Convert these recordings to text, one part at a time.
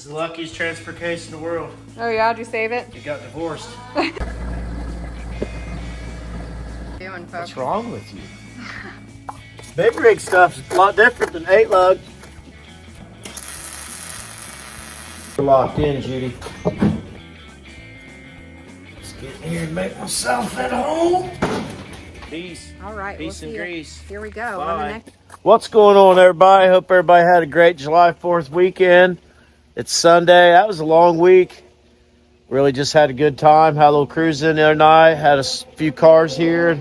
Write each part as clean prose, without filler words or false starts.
is the luckiest transfer case in the world. Oh yeah, did you save it? It got divorced. Doing, folks. What's wrong with you? Big rig stuff's a lot different than 8 lug. We're locked in, Judy. Let's get in here and make myself at home. Peace. All right, Peace and grease. Here we go. Bye. On the next. What's going on, everybody? Hope everybody had a great July 4th weekend. It's Sunday. That was a long week. Really just had a good time. Had a little cruise in the other night. Had a few cars here.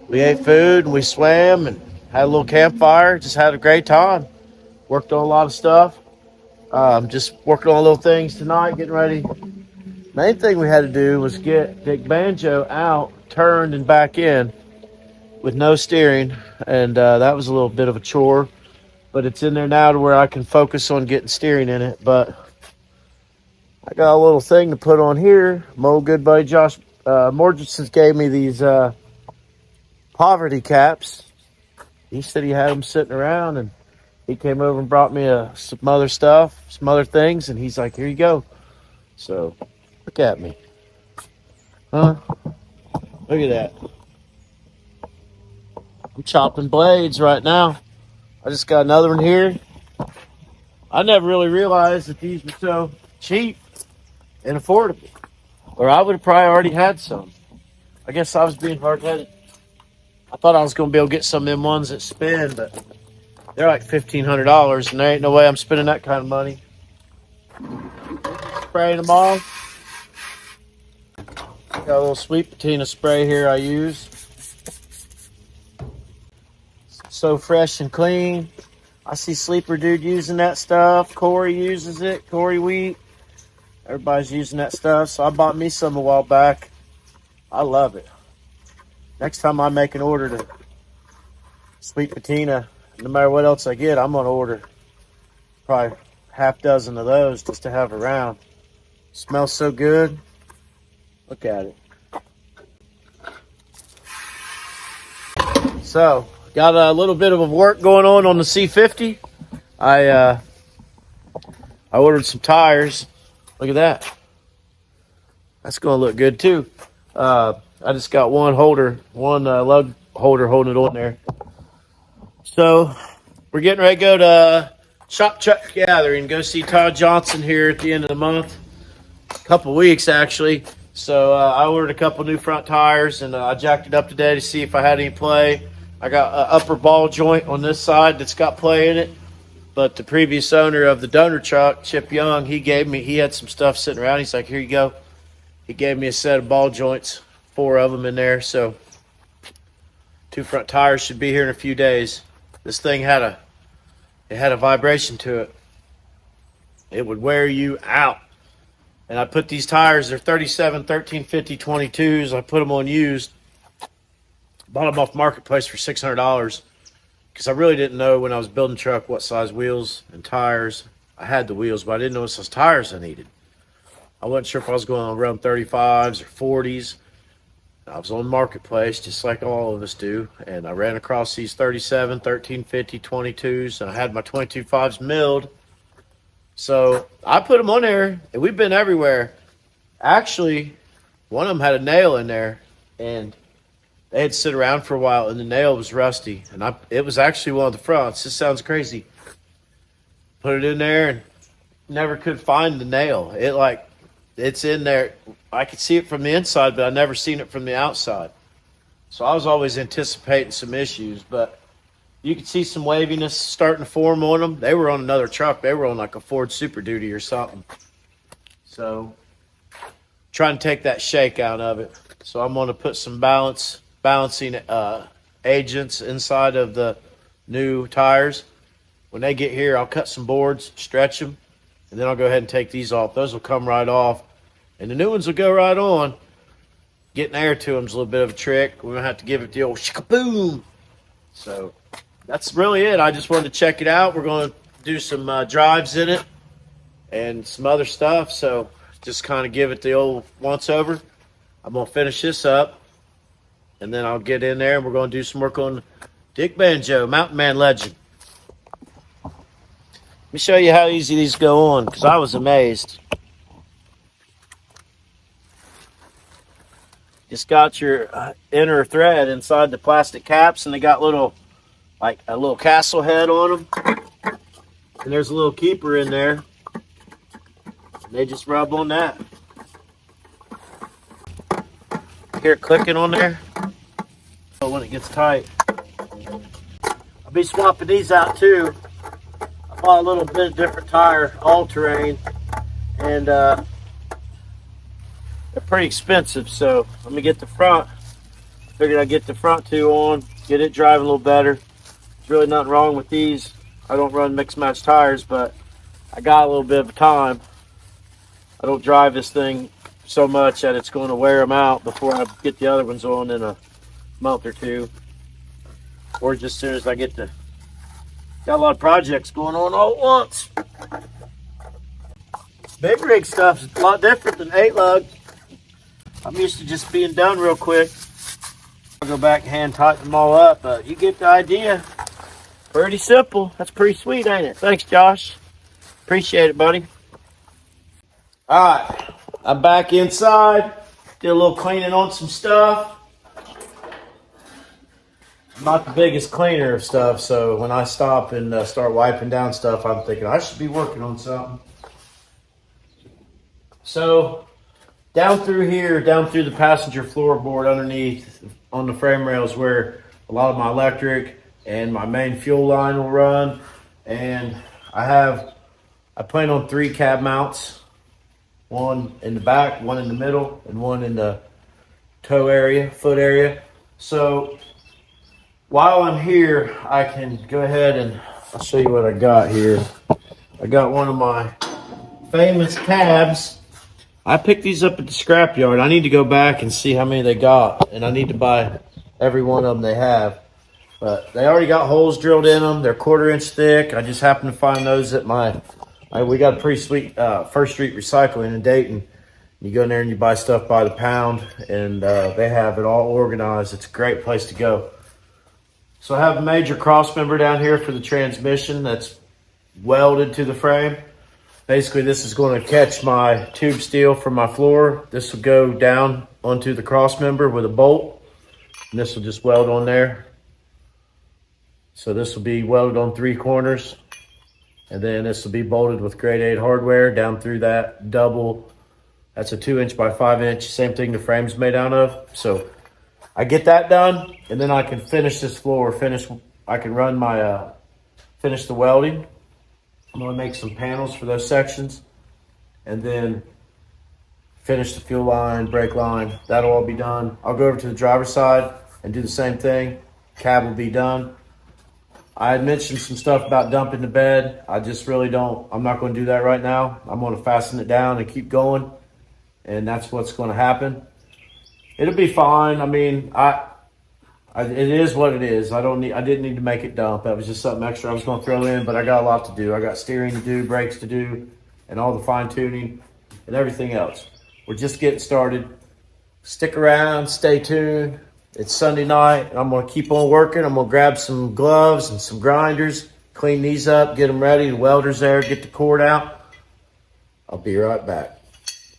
We ate food and we swam and had a little campfire. Just had a great time. Worked on a lot of stuff. Just working on little things tonight, getting ready. Main thing we had to do was get Dick Banjo out, turned and back in with no steering. And that was a little bit of a chore. But it's in there now to where I can focus on getting steering in it. But I got a little thing to put on here. My old good buddy Josh Morgensen gave me these poverty caps. He said he had them sitting around, and he came over and brought me some other stuff, some other things, and he's like, here you go. So look at me. Huh? Look at that. I'm chopping blades right now. I just got another one here. I never really realized that these were so cheap and affordable, or I would have probably already had some. I guess I was being hard-headed. I thought I was going to be able to get some of them ones that spin, but they're like $1,500, and there ain't no way I'm spending that kind of money. Spraying them all. Got a little sweet patina spray here I use. So fresh and clean. I see Sleeper Dude using that stuff. Corey uses it. Corey Wheat. Everybody's using that stuff. So I bought me some a while back. I love it. Next time I make an order to sweet patina, no matter what else I get, I'm going to order probably half dozen of those just to have around. Smells so good. Look at it. So, got a little bit of work going on the C50. I ordered some tires. Look at that. That's going to look good too. I just got one lug holder holding it on there. So we're getting ready to go to Shop Truck Gathering. Go see Todd Johnson here at the end of the month. A couple weeks actually. So I ordered a couple new front tires, and I jacked it up today to see if I had any play. I got an upper ball joint on this side that's got play in it. But the previous owner of the donor truck, Chip Young, he had some stuff sitting around. He's like, here you go. He gave me a set of ball joints, 4 of them in there. So 2 front tires should be here in a few days. This thing had a vibration to it. It would wear you out. And I put these tires, they're 37, 1350, 22s. I put them on used. Bought them off Marketplace for $600 because I really didn't know when I was building the truck what size wheels and tires. I had the wheels, but I didn't know what size tires I needed. I wasn't sure if I was going to run 35s or 40s. I was on Marketplace just like all of us do, and I ran across these 37, 1350, 22s, and I had my 22.5s milled. So I put them on there, and we've been everywhere. Actually, one of them had a nail in there, and they had sit around for a while, and the nail was rusty. And it was actually one of the fronts. This sounds crazy. Put it in there and never could find the nail. It's in there. I could see it from the inside, but I never seen it from the outside. So I was always anticipating some issues, but you could see some waviness starting to form on them. They were on another truck. They were on like a Ford Super Duty or something. So trying to take that shake out of it. So I'm going to put some balancing agents inside of the new tires. When they get here, I'll cut some boards, stretch them, and then I'll go ahead and take these off. Those will come right off, and the new ones will go right on. Getting air to them is a little bit of a trick. We're going to have to give it the old shika-boom. So that's really it. I just wanted to check it out. We're going to do some drives in it and some other stuff. So just kind of give it the old once-over. I'm going to finish this up, and then I'll get in there, and we're going to do some work on Dick Banjo, Mountain Man Legend. Let me show you how easy these go on, because I was amazed. Just got your inner thread inside the plastic caps, and they got like a little castle head on them. And there's a little keeper in there. They just rub on that. Hear it clicking on there? So when it gets tight. I'll be swapping these out too. I bought a little bit different tire, all-terrain, and they're pretty expensive. So let me get the front. Figured I'd get the front two on, get it driving a little better. There's really nothing wrong with these. I don't run mixed match tires, but I got a little bit of time. I don't drive this thing so much that it's going to wear them out before I get the other ones on in a month or two, or just as soon as I get got a lot of projects going on all at once. Big rig stuff is a lot different than 8-lug. I'm used to just being done real quick. I'll go back and hand tighten them all up, but you get the idea. Pretty simple. That's pretty sweet, ain't it? Thanks, Josh. Appreciate it, buddy. All right, I'm back inside. Did a little cleaning on some stuff. I'm not the biggest cleaner of stuff, so when I stop and start wiping down stuff, I'm thinking I should be working on something. So down through here, down through the passenger floorboard underneath on the frame rails where a lot of my electric and my main fuel line will run. And I plan on 3 cab mounts. One in the back, one in the middle, and one in the toe area, foot area. So while I'm here, I can go ahead and I'll show you what I got here. I got one of my famous cabs. I picked these up at the scrapyard. I need to go back and see how many they got, and I need to buy every one of them they have. But they already got holes drilled in them. They're 1/4 inch thick. I just happened to find those at we got a pretty sweet First Street Recycling in Dayton. You go in there and you buy stuff by the pound, and they have it all organized. It's a great place to go. So I have a major cross member down here for the transmission that's welded to the frame. Basically, this is going to catch my tube steel from my floor. This will go down onto the cross member with a bolt, and this will just weld on there. So this will be welded on 3 corners. And then this will be bolted with grade 8 hardware down through that double. That's a 2 inch by 5 inch, same thing the frame's made out of. So I get that done, and then I can finish this floor, I can run my, finish the welding. I'm gonna make some panels for those sections, and then finish the fuel line, brake line. That'll all be done. I'll go over to the driver's side and do the same thing. Cab will be done. I had mentioned some stuff about dumping the bed. I just really I'm not going to do that right now. I'm going to fasten it down and keep going, and that's what's going to happen. It'll be fine. I mean, it is what it is. I didn't need to make it dump. That was just something extra I was going to throw in, but I got a lot to do. I got steering to do, brakes to do, and all the fine tuning and everything else. We're just getting started. Stick around, stay tuned. It's Sunday night, and I'm going to keep on working. I'm going to grab some gloves and some grinders, clean these up, get them ready. The welder's there, get the cord out. I'll be right back.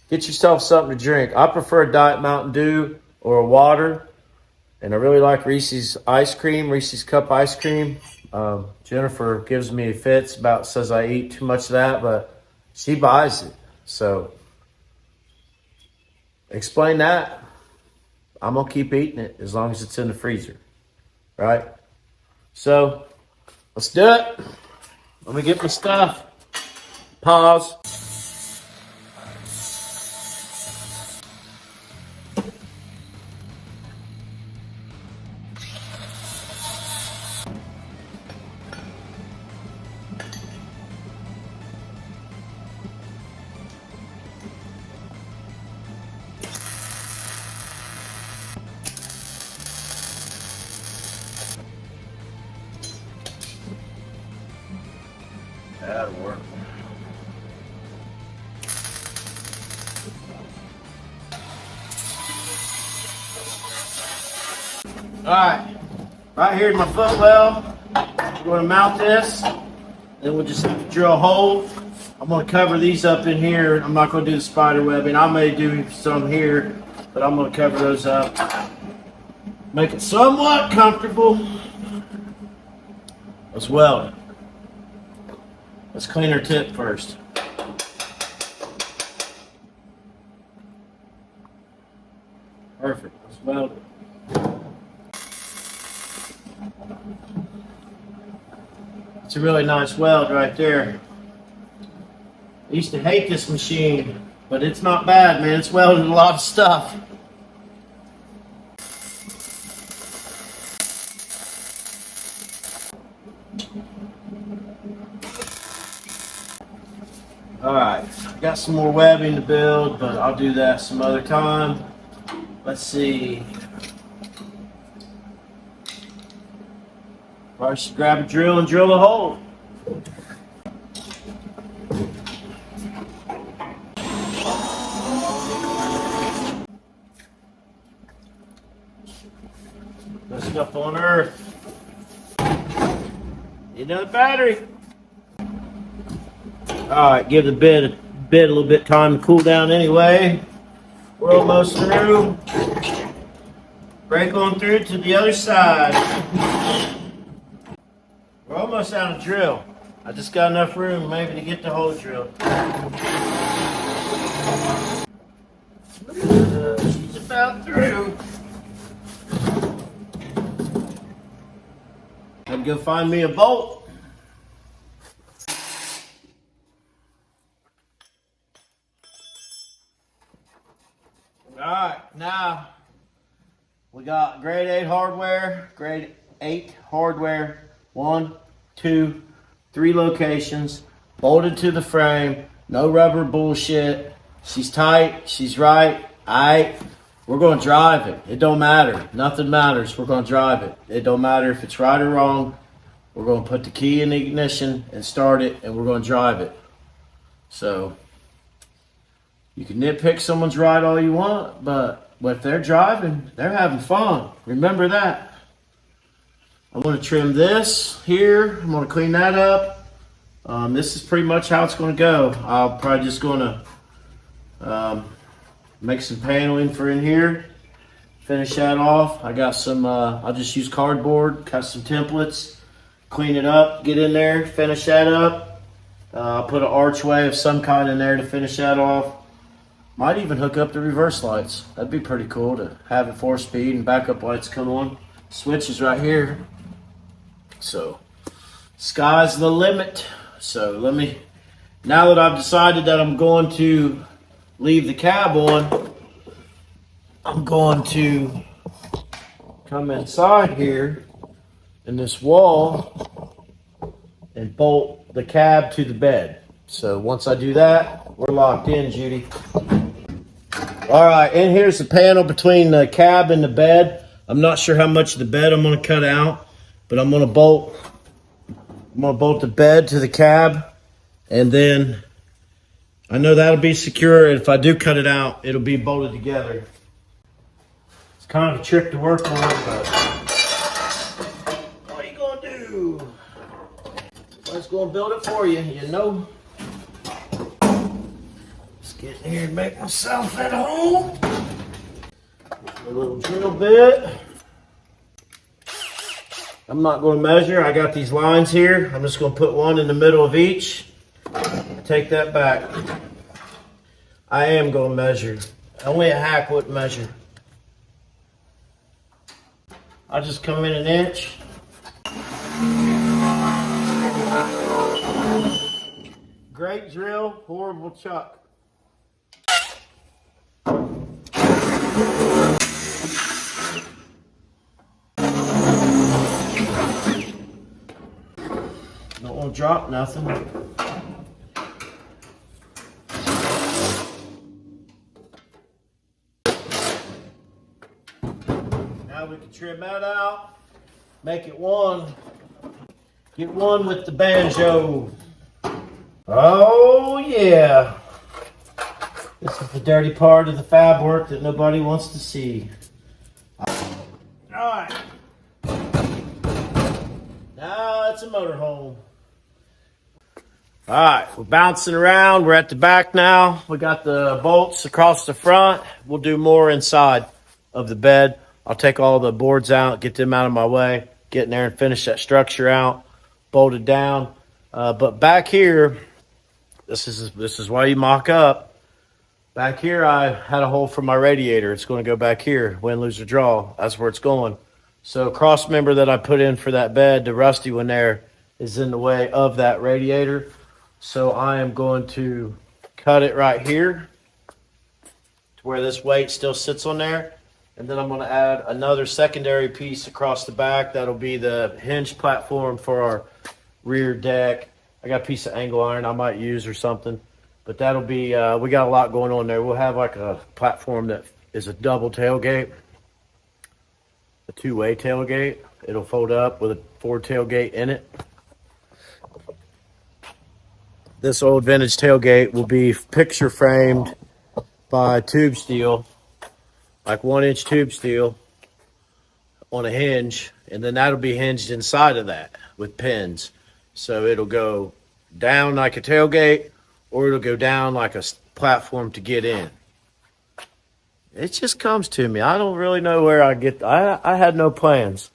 Get yourself something to drink. I prefer a Diet Mountain Dew or a water, and I really like Reese's ice cream, Reese's Cup ice cream. Jennifer gives me fits says I eat too much of that, but she buys it. So explain that. I'm going to keep eating it as long as it's in the freezer, right? So let's do it. Let me get my stuff. Pause. That'll work. All right, right here is my foot well. I'm going to mount this Then we'll just have to drill a hole. I'm going to cover these up in here. I'm not going to do the spider webbing. I may do some here, but I'm going to cover those up. Make it somewhat comfortable. Let's weld it. Let's clean our tip first. Perfect. Let's weld it. It's a really nice weld right there. I used to hate this machine, but it's not bad, man. It's welded a lot of stuff. Alright, got some more webbing to build, but I'll do that some other time. Let's see. Probably should grab a drill and drill a hole. Put stuff on earth. Need another battery. Alright, give the bed a little bit time to cool down anyway. We're almost through. Break on through to the other side. We're almost out of drill. I just got enough room maybe to get the hole drilled. She's about through. I'd go find me a bolt. Alright, now we got grade 8 hardware, grade 8 hardware, 1, 2, 3 locations, bolted to the frame, no rubber bullshit. She's tight, she's right, aight. We're going to drive it. It don't matter. Nothing matters. We're going to drive it. It don't matter if it's right or wrong. We're going to put the key in the ignition and start it, and we're going to drive it. So you can nitpick someone's ride all you want, but if they're driving, they're having fun. Remember that. I'm going to trim this here. I'm going to clean that up. This is pretty much how it's going to go. I'll probably just going to make some paneling for in here. Finish that off. I got some, I'll just use cardboard, cut some templates, clean it up, get in there, finish that up. I'll put an archway of some kind in there to finish that off. Might even hook up the reverse lights. That'd be pretty cool to have it 4-speed and backup lights come on. Switch is right here. So, sky's the limit. So now that I've decided that I'm going to leave the cab on, I'm going to come inside here in this wall and bolt the cab to the bed. So once I do that, we're locked in, Judy. All right, and here's the panel between the cab and the bed. I'm not sure how much of the bed I'm going to cut out, but I'm going to bolt the bed to the cab, and then I know that'll be secure. If I do cut it out, it'll be bolted together. It's kind of a trick to work on, but what are you going to do? I was going to build it for you, you know. Get in here and make myself at home. A little drill bit. I'm not going to measure. I got these lines here. I'm just going to put one in the middle of each. Take that back. I am going to measure. Only a hack wouldn't measure. I'll just come in an inch. Great drill, horrible chuck. Don't want to drop nothing. Now we can trim that out, make it one. Get one with the banjo. Oh yeah. This is the dirty part of the fab work that nobody wants to see. Alright. Now it's a motorhome. All right, we're bouncing around. We're at the back now. We got the bolts across the front. We'll do more inside of the bed. I'll take all the boards out, get them out of my way, get in there and finish that structure out, bolt it down. But back here, this is why you mock up. Back here, I had a hole for my radiator. It's going to go back here, win, lose, or draw. That's where it's going. So cross member that I put in for that bed, the rusty one there, is in the way of that radiator. So I am going to cut it right here to where this weight still sits on there. And then I'm going to add another secondary piece across the back. That'll be the hinge platform for our rear deck. I got a piece of angle iron I might use or something. But that'll be, we got a lot going on there. We'll have like a platform that is a double tailgate, a two-way tailgate. It'll fold up with a Ford tailgate in it. This old vintage tailgate will be picture framed by tube steel, like 1-inch tube steel on a hinge, and then that'll be hinged inside of that with pins. So it'll go down like a tailgate, or it'll go down like a platform to get in. It just comes to me. I don't really know where I get. I had no plans.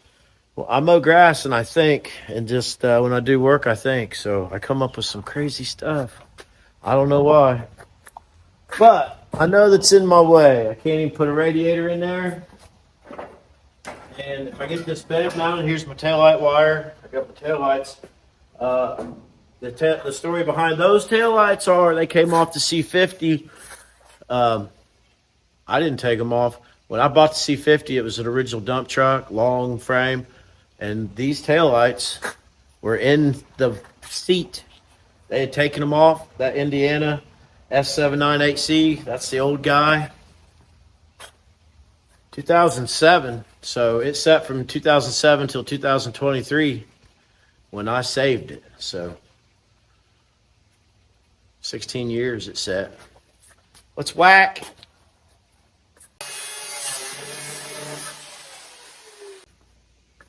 Well, I mow grass and I think, and just when I do work, I think. So I come up with some crazy stuff. I don't know why. But I know that's in my way. I can't even put a radiator in there. And if I get this bed mounted, here's my taillight wire. I got my taillights. The story behind those taillights are they came off the C50. I didn't take them off. When I bought the C50, it was an original dump truck, long frame. And these taillights were in the seat. They had taken them off. That Indiana S798C, that's the old guy. 2007. So it sat from 2007 till 2023 when I saved it. So 16 years it sat. Let's whack.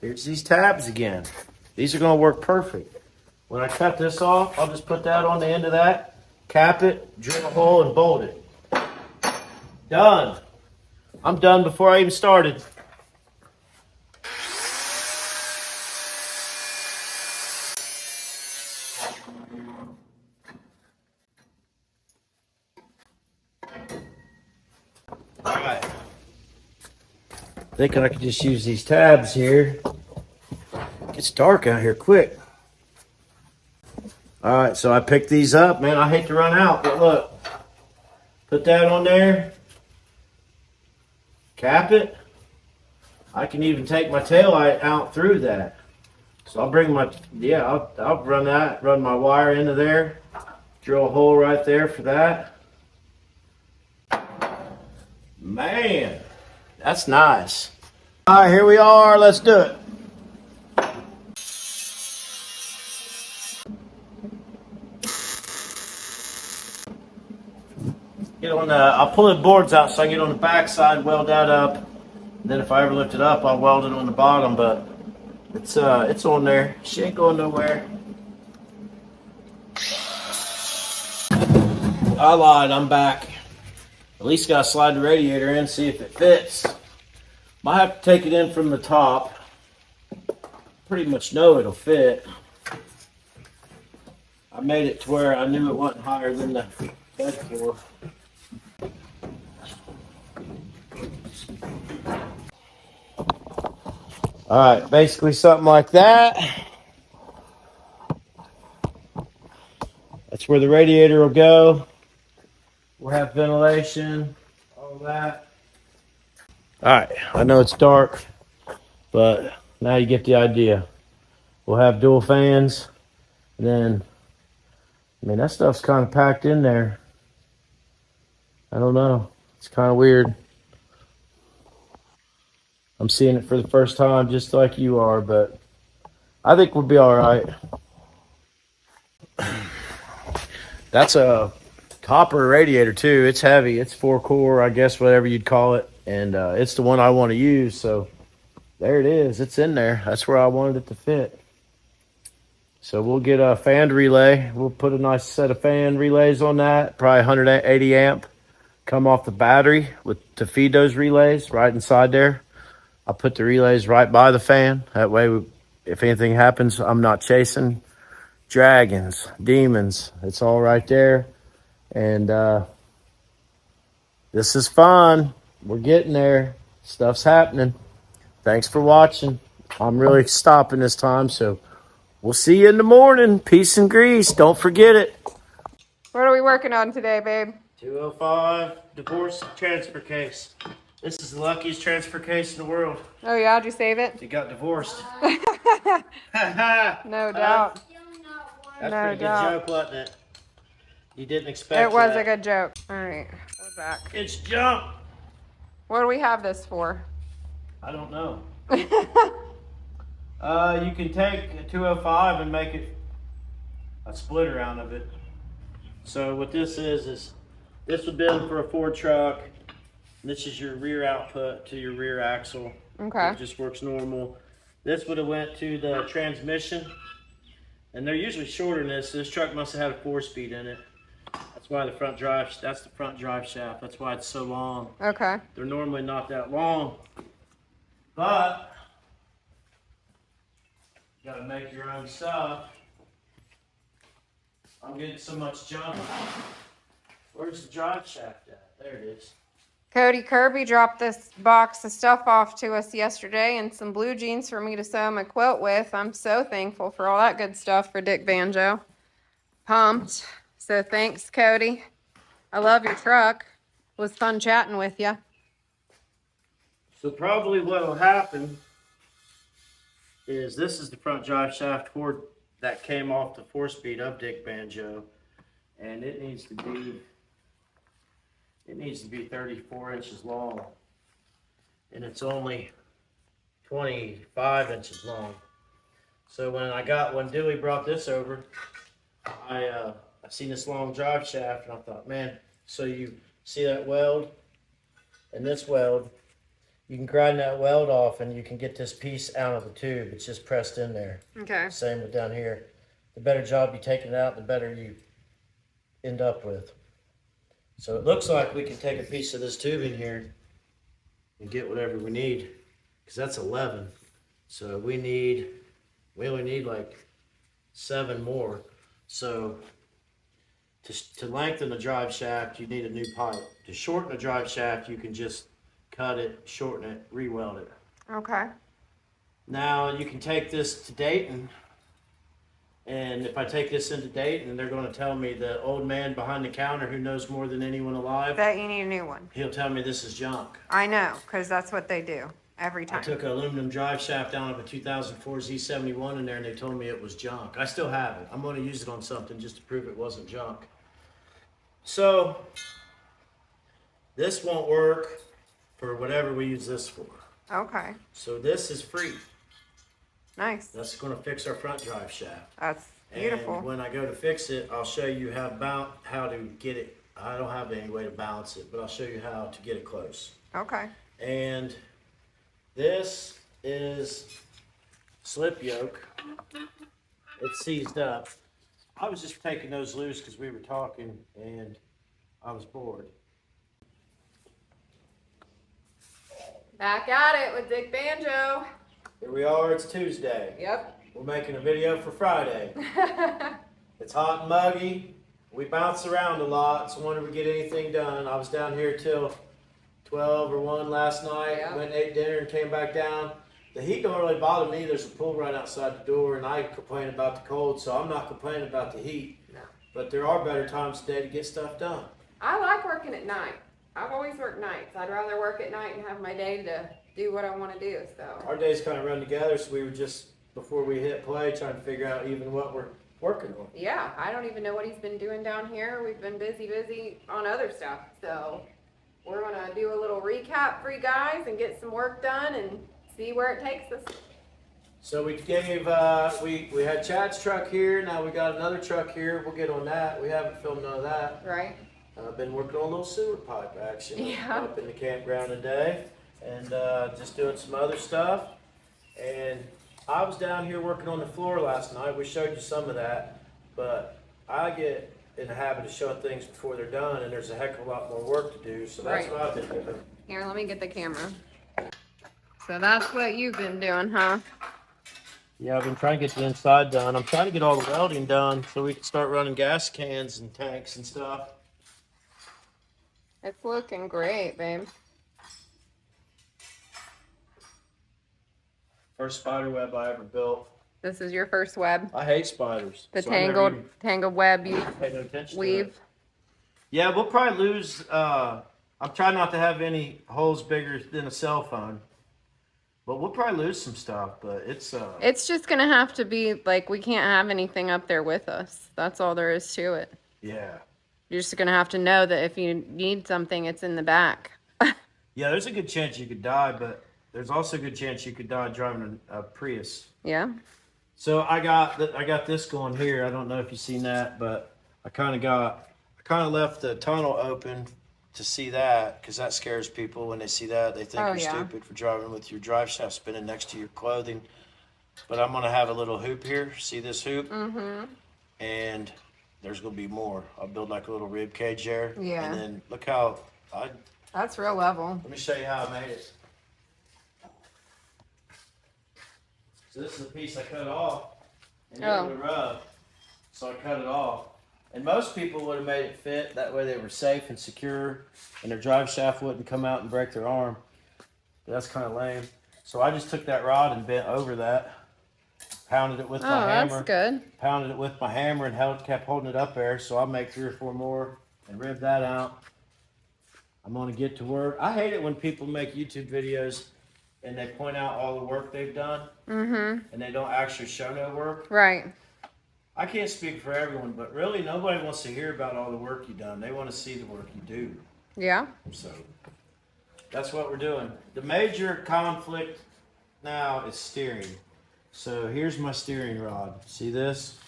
Here's these tabs again. These are going to work perfect. When I cut this off, I'll just put that on the end of that, cap it, drill a hole, and bolt it. Done. I'm done before I even started. All right. Thinking I could just use these tabs here. It's dark out here quick. All right, so I picked these up. Man, I hate to run out, but look. Put that on there. Cap it. I can even take my taillight out through that. So I'll bring my, I'll run my wire into there. Drill a hole right there for that. Man, that's nice. All right, here we are. Let's do it. Get on the, I'll pull the boards out so I can get on the back side, weld that up. And then if I ever lift it up, I'll weld it on the bottom, but it's on there. She ain't going nowhere. I lied, I'm back. At least gotta slide the radiator in, see if it fits. Might have to take it in from the top. Pretty much know it'll fit. I made it to where I knew it wasn't higher than the bed floor. All right, basically something like that. That's where the radiator will go. We'll have ventilation, all that. All right, I know it's dark, but now you get the idea. We'll have dual fans, and then, I mean, that stuff's kind of packed in there. I don't know. It's kind of weird. I'm seeing it for the first time, just like you are, but I think we'll be all right. That's a copper radiator too. It's heavy. It's 4-core, I guess, whatever you'd call it, and it's the one I want to use. So there it is. It's in there. That's where I wanted it to fit. So we'll get a fan relay. We'll put a nice set of fan relays on that, probably 180 amp. Come off the battery to feed those relays right inside there. I'll put the relays right by the fan. That way, if anything happens, I'm not chasing dragons, demons. It's all right there. And this is fun. We're getting there. Stuff's happening. Thanks for watching. I'm really stopping this time, so we'll see you in the morning. Peace and grease. Don't forget it. What are we working on today, babe? 205 divorce transfer case. This is the luckiest transfer case in the world. Oh yeah, did you save it? He got divorced. No doubt. That's a No pretty doubt. good joke, wasn't it? You didn't expect It was that. a good joke. All right, we're back. It's junk. What do we have this for? I don't know. You can take a 205 and make it a splitter out of it. So what this is this would be for a Ford truck. This is your rear output to your rear axle. Okay. It just works normal. This would have went to the transmission, and they're usually shorter than this. This truck must have had a 4-speed in it. That's why that's the front drive shaft. That's why it's so long. Okay. They're normally not that long, but you gotta make your own stuff. I'm getting so much junk. Where's the drive shaft at? There it is. Cody Kirby dropped this box of stuff off to us yesterday and some blue jeans for me to sew my quilt with. I'm so thankful for all that good stuff for Dick Banjo. Pumped. So thanks, Cody. I love your truck. It was fun chatting with you. So probably what will happen is this is the front drive shaft Ford that came off the 4-speed of Dick Banjo, and it needs to be 34 inches long, and it's only 25 inches long. So when Dewey brought this over, I seen this long drive shaft, and I thought, man, so you see that weld and this weld, you can grind that weld off and you can get this piece out of the tube. It's just pressed in there. Okay. Same with down here. The better job you take it out, the better you end up with. So it looks like we can take a piece of this tube in here and get whatever we need, because that's 11. So we only need like 7 more. So to lengthen the drive shaft, you need a new pipe. To shorten the drive shaft, you can just cut it, shorten it, re-weld it. Okay. Now you can take this to Dayton, and if I take this into Dayton, they're going to tell me the old man behind the counter who knows more than anyone alive, Bet you need a new one. he'll tell me this is junk. I know, because that's what they do every I time. took an aluminum drive shaft down of a 2004 Z71 in there, and they told me it was junk. I still have it. I'm going to use it on something just to prove it wasn't junk. So this won't work for whatever we use this for. Okay. So this is free. Nice. That's going to fix our front drive shaft. That's beautiful. And when I go to fix it, I'll show you how to get it. I don't have any way to balance it, but I'll show you how to get it close. Okay. And this is slip yoke. It's seized up. I was just taking those loose because we were talking and I was bored. Back at it with Dick Banjo. Here we are, it's Tuesday. Yep. We're making a video for Friday. It's hot and muggy. We bounce around a lot, so when we get anything done. I was down here till 12 or 1 last night. Yeah. Went and ate dinner and came back down. The heat don't really bother me. There's a pool right outside the door, and I complain about the cold, so I'm not complaining about the heat. No. But there are better times today to get stuff done. I like working at night. I've always worked nights. I'd rather work at night and have my day to do what I want to do. So Our days kind of run together, so we were just, before we hit play, trying to figure out even what we're working on. yeah, I don't even know what he's been doing down here. We've been busy on other stuff. So we're gonna do a little recap for you guys and get some work done and see where it takes us. So we gave, we had Chad's truck here, now we got another truck here. We'll get on that. We haven't filmed none of that. Right. I've been working on a little sewer pipe action Yeah. up in the campground today, and just doing some other stuff. And I was down here working on the floor last night. We showed you some of that, but I get in the habit of showing things before they're done, and there's a heck of a lot more work to do. So that's Right. what I've been doing. Here, let me get the camera. So that's what you've been doing, huh? Yeah, I've been trying to get the inside done. I'm trying to get all the welding done so we can start running gas cans and tanks and stuff. It's looking great, babe. First spider web I ever built. This is your first web. I hate spiders. The so I never even tangled web you paid no attention to weave. it. Yeah, we'll probably lose. I'm trying not to have any holes bigger than a cell phone, but we'll probably lose some stuff. But It's just gonna have to be like we can't have anything up there with us. That's all there is to it. yeah. You're just gonna have to know that if you need something, it's in the back. Yeah, there's a good chance you could die, but there's also a good chance you could die driving a Prius. Yeah. So I got this going here. I don't know if you've seen that, but I kind of left the tunnel open to see that, because that scares people when they see that. They think you're stupid for driving with your drive shaft spinning next to your clothing. But I'm gonna have a little hoop here. See this hoop? Mm-hmm. And there's gonna be more. I'll build like a little rib cage there. Yeah. And then look how That's real level. let me show you how I made it. So this is a piece I cut off, and it would have rubbed. So I cut it off. And most people would have made it fit. That way they were safe and secure, and their drive shaft wouldn't come out and break their arm. But that's kind of lame. So I just took that rod and bent over that, pounded it with my hammer. That's good. Pounded it with my hammer and kept holding it up there. So I'll make 3 or 4 more and rib that out. I'm gonna get to work. I hate it when people make YouTube videos and they point out all the work they've done, and they don't actually show no work. Right. I can't speak for everyone, but really nobody wants to hear about all the work you've done. They want to see the work you do. Yeah. So that's what we're doing. The major conflict now is steering. So here's my steering rod. See this?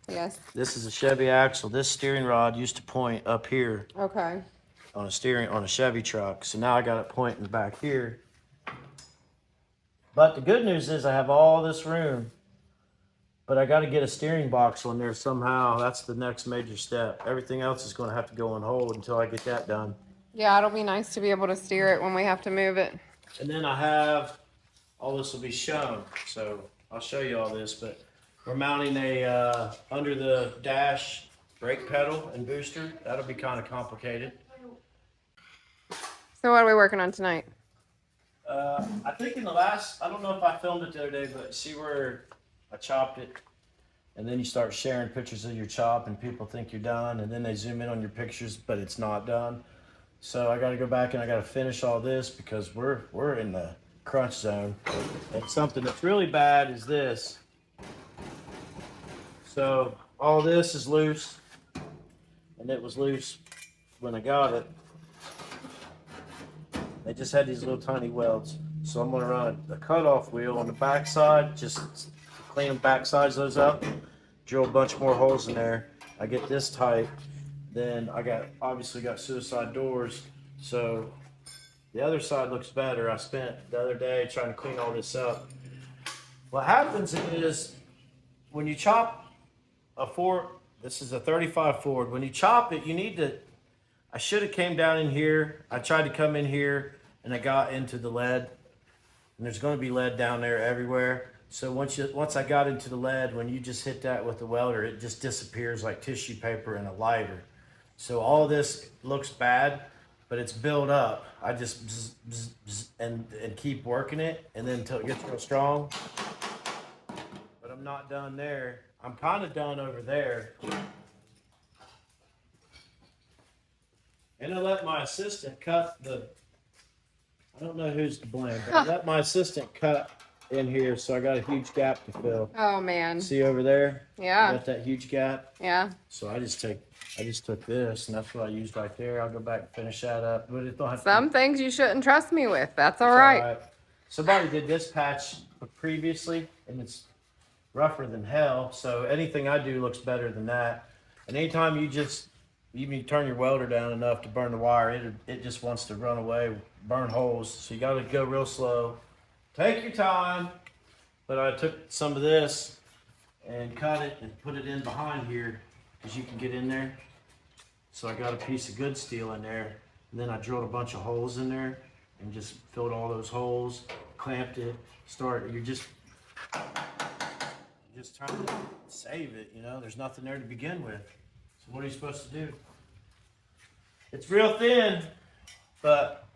Yes. This is a Chevy axle. This steering rod used to point up here Okay. on a Chevy truck. So now I got it pointing back here. But the good news is I have all this room, but I got to get a steering box on there somehow. That's the next major step. Everything else is going to have to go on hold until I get that done. Yeah, it'll be nice to be able to steer it when we have to move it. And then I have, all this will be shown. So I'll show you all this, but we're mounting a, under the dash brake pedal and booster. That'll be kind of complicated. So what are we working on tonight? I think in the last, I don't know if I filmed it the other day, but see where I chopped it, and then you start sharing pictures of your chop and people think you're done, and then they zoom in on your pictures, but it's not done. So I got to go back and I got to finish all this because we're in the crunch zone. And something that's really bad is this. So all this is loose, and it was loose when I got it. They just had these little tiny welds. So I'm gonna run a cutoff wheel on the back side, just clean the back sides of those up, drill a bunch more holes in there. I get this tight, then I obviously got suicide doors. So the other side looks better. I spent the other day trying to clean all this up. What happens is when you chop a Ford, this is a 35 Ford, when you chop it, you need to, I should have came down in here. I tried to come in here and I got into the lead, and there's going to be lead down there everywhere. So once I got into the lead, when you just hit that with the welder, it just disappears like tissue paper in a lighter. So all this looks bad, but it's built up. I just bzz, bzz, bzz, and keep working it, and then until it gets real strong. But I'm not done there. I'm kind of done over there. And I let my assistant cut I don't know who's to blame, but I let my assistant cut in here, so I got a huge gap to fill. Oh man. See over there? Yeah. Got that huge gap? Yeah. So I just took this, and that's what I used right there. I'll go back and finish that up. But it don't have Some things you shouldn't trust me with. That's all it's right. Somebody did this patch previously, and it's rougher than hell. So anything I do looks better than that. And anytime you turn your welder down enough to burn the wire, it just wants to run away, burn holes. So you got to go real slow. Take your time, But I took some of this and cut it and put it in behind here because you can get in there. So I got a piece of good steel in there, and then I drilled a bunch of holes in there and just filled all those holes, clamped it, you're just trying to save it, you know, there's nothing there to begin with. So what are you supposed to do? It's real thin, but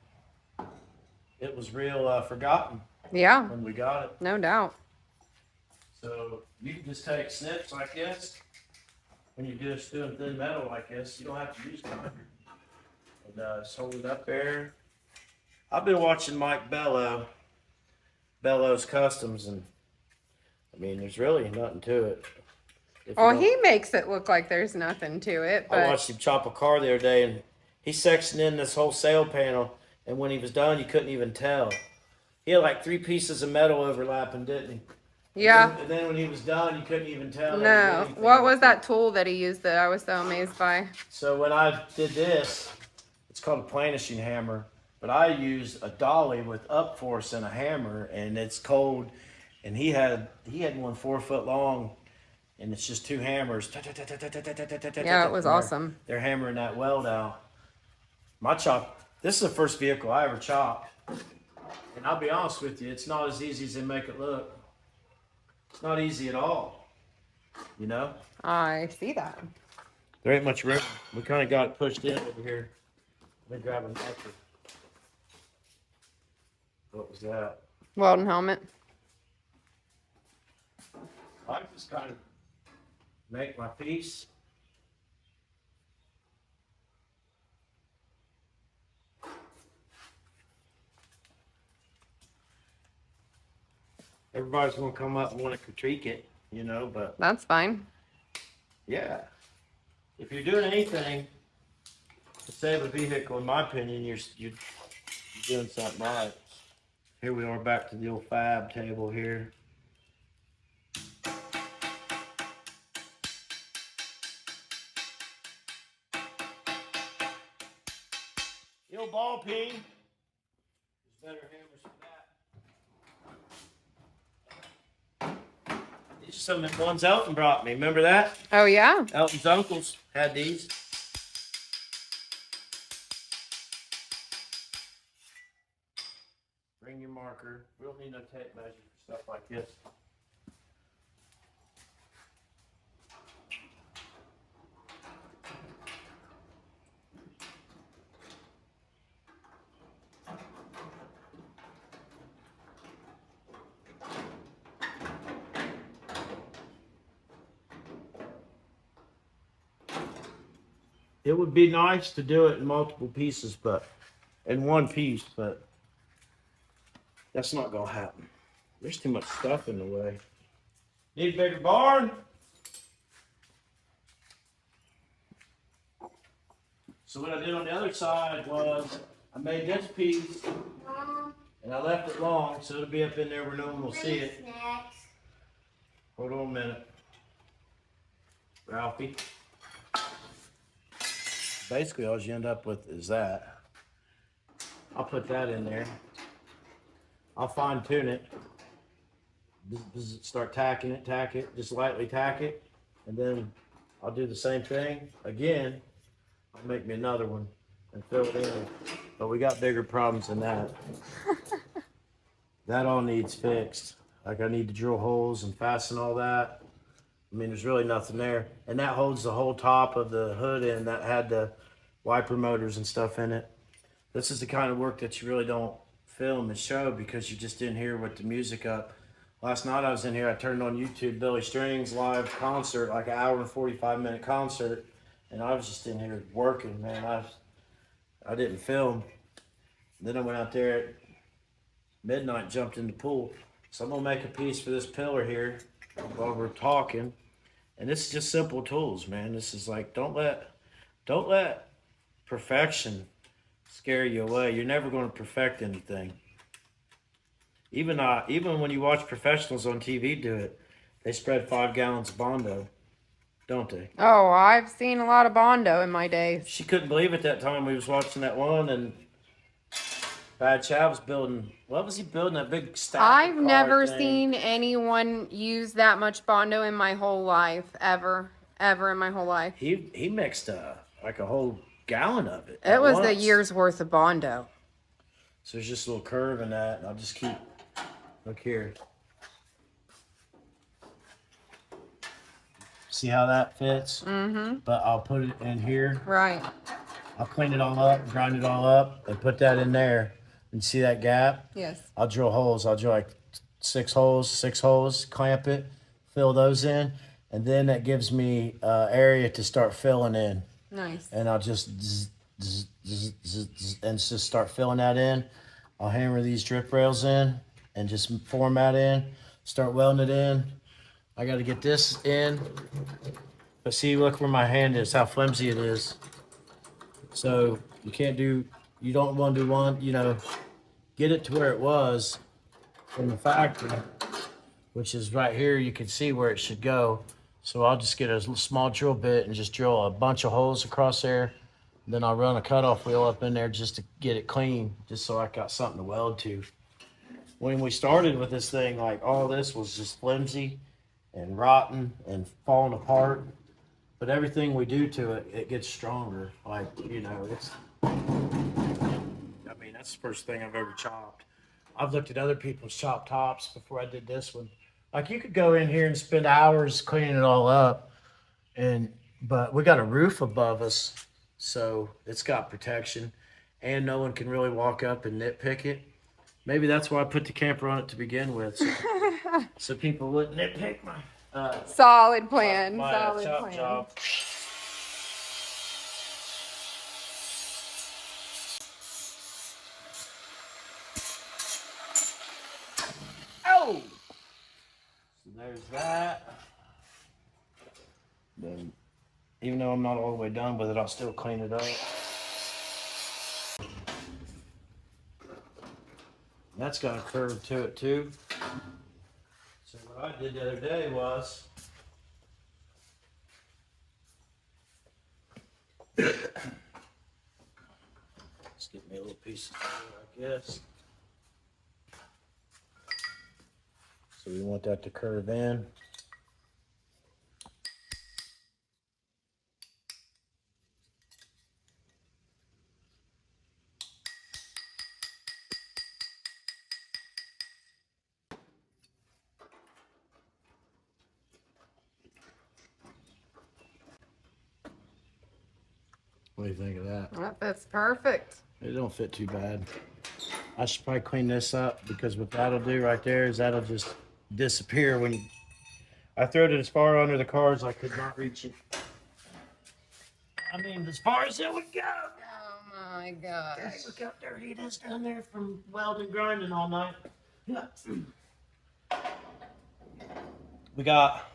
it was real forgotten. Yeah. When we got it. No doubt. So you can just take snips like this. When you're just doing thin metal like this, you don't have to use grinder. And just hold it up there. I've been watching Mike Bellows Customs, and I mean, there's really nothing to it. Well, he makes it look like there's nothing to it. But I watched him chop a car the other day, and he sectioned in this whole sail panel, and when he was done, you couldn't even tell. He had like 3 pieces of metal overlapping, didn't he? yeah. And then when he was done, you couldn't even tell. No. What was that tool that he used that I was so amazed by? So when I did this, it's called a planishing hammer, but I used a dolly with up force and a hammer, and it's cold. And he had one 4 foot long, and it's just 2 hammers. Yeah, it was awesome. They're hammering that weld out. This is the first vehicle I ever chopped. And I'll be honest with you, it's not as easy as they make it look. It's not easy at all, you know? I see that. There ain't much room. We kind of got it pushed in over here. Let me grab a knife. What was that? Welding helmet. I just kind of make my piece. Everybody's gonna come up and want to critique it, you know, but That's fine. yeah. If you're doing anything to save a vehicle, in my opinion, you're doing something right. Here we are back to the old fab table here. The old ball peen. There's better hammers for that. These are some of the ones Elton brought me. Remember that? Oh, yeah? Elton's uncles had these. Bring your marker. We don't need no tape measure for stuff like this. It would be nice to do it in multiple pieces, but in one piece, but that's not gonna happen. There's too much stuff in the way. Need a bigger barn? So what I did on the other side was I made this piece and I left it long so it'll be up in there where no one will see it. Snacks. Hold on a minute. Ralphie. Basically all you end up with is that. I'll put that in there. I'll fine tune it. Start tacking it, tack it, just lightly tack it. And then I'll do the same thing again. I'll make me another one and fill it in. But we got bigger problems than that. That all needs fixed. Like I need to drill holes and fasten all that. I mean, there's really nothing there. And that holds the whole top of the hood in that had the wiper motors and stuff in it. This is the kind of work that you really don't film and show because you're just in here with the music up. Last night I was in here, I turned on YouTube, Billy Strings live concert, like an hour and 45-minute concert. And I was just in here working, man. I didn't film. Then I went out there at midnight, jumped in the pool. So I'm gonna make a piece for this pillar here while we're talking. And this is just simple tools, man. This is like, don't let perfection scare you away. You're never going to perfect anything. Even when you watch professionals on TV do it, they spread 5 gallons of Bondo, don't they? Oh, I've seen a lot of Bondo in my days. She couldn't believe it that time we was watching that one, and Bad Chad was building. What was he building? That big stack. I've never thing. seen anyone use that much Bondo in my whole life, ever in my whole life. He mixed like a whole gallon of it. It was a year's worth of Bondo. So there's just a little curve in that, and I'll just keep. Look here. See how that fits? Mm-hmm. But I'll put it in here. Right. I'll clean it all up, grind it all up, and put that in there. And see that gap? Yes. I'll drill holes. I'll drill like 6 holes, clamp it, fill those in, and then that gives me area to start filling in. Nice. And I'll just and just start filling that in. I'll hammer these drip rails in and just form that in. Start welding it in. I got to get this in. But see, look where my hand is, how flimsy it is. So you don't want to do one, get it to where it was from the factory, which is right here. You can see where it should go. So I'll just get a small drill bit and just drill a bunch of holes across there. Then I'll run a cutoff wheel up in there just to get it clean, just so I got something to weld to. When we started with this thing, like all this was just flimsy and rotten and falling apart. But everything we do to it, it gets stronger. Like, it's, that's the first thing I've ever chopped. I've looked at other people's chopped tops before I did this one. Like, you could go in here and spend hours cleaning it all up, but we got a roof above us, so it's got protection, and no one can really walk up and nitpick it. Maybe that's why I put the camper on it to begin with, so people wouldn't nitpick my solid plan. chop plan. Job. Oh! So there's that. Then, even though I'm not all the way done with it, I'll still clean it up. That's got a curve to it too. So what I did the other day was let's get me a little piece of wood, I guess. So we want that to curve in. What do you think of that? That fits perfect. It don't fit too bad. I should probably clean this up, because what that'll do right there is that'll just disappear when I threw it as far under the cars I could not reach it. I mean, as far as it would go. Oh my gosh. Dang, look how dirty it is down there from welding, grinding all night. We got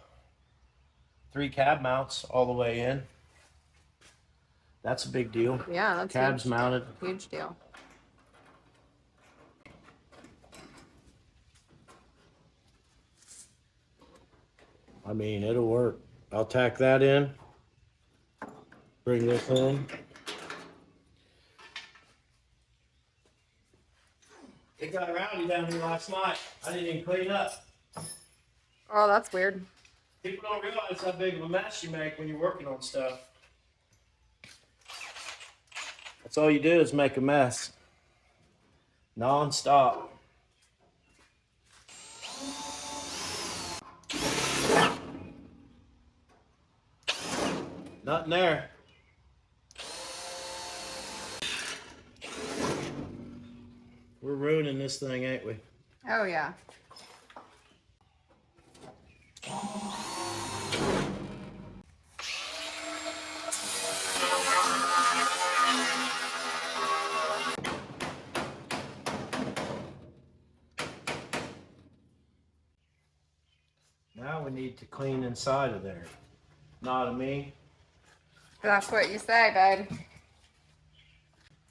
3 cab mounts all the way in. That's a big deal. Yeah, that's cabs huge. mounted. Huge deal. I mean, it'll work. I'll tack that in. Bring this in. It got rowdy down here last night. I didn't even clean up. Oh, that's weird. People don't realize how big of a mess you make when you're working on stuff. That's all you do is make a mess. Non-stop. Nothing there. We're ruining this thing, ain't we? Oh yeah. Now we need to clean inside of there. Know what I mean? That's what you say, bud.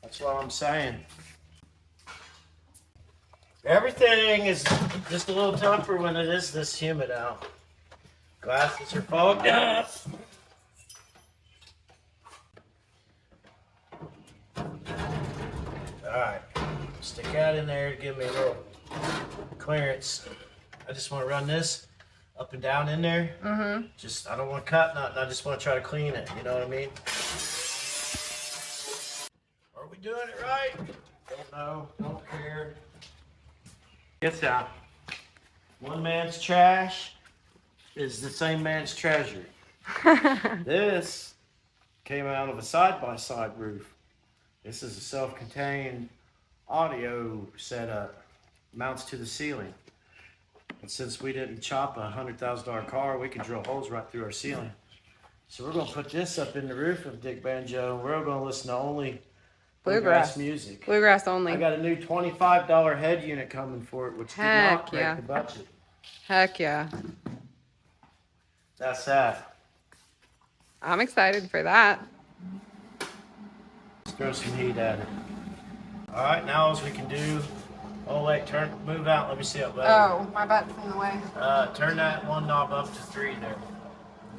That's what I'm saying. Everything is just a little tougher when it is this humid out. Glasses are fogged up. Alright. Stick that in there to give me a little clearance. I just want to run this up and down in there. I don't want to cut nothing. I just want to try to clean it. You know what I mean? Are we doing it right? Don't know. Don't care. Gets out. One man's trash is the same man's treasure. This came out of a side-by-side roof. This is a self-contained audio setup. Mounts to the ceiling. And since we didn't chop a $100,000 car, we can drill holes right through our ceiling. So we're going to put this up in the roof of Dick Banjo. We're going to listen to only bluegrass music. Bluegrass only. I got a new $25 head unit coming for it, which did not break the budget. Heck yeah. That's that. I'm excited for that. Let's throw some heat at it. All right, now as we can do. Oh wait, move out. Let me see it better. Oh, my butt's in the way. Turn that one knob up to 3 there.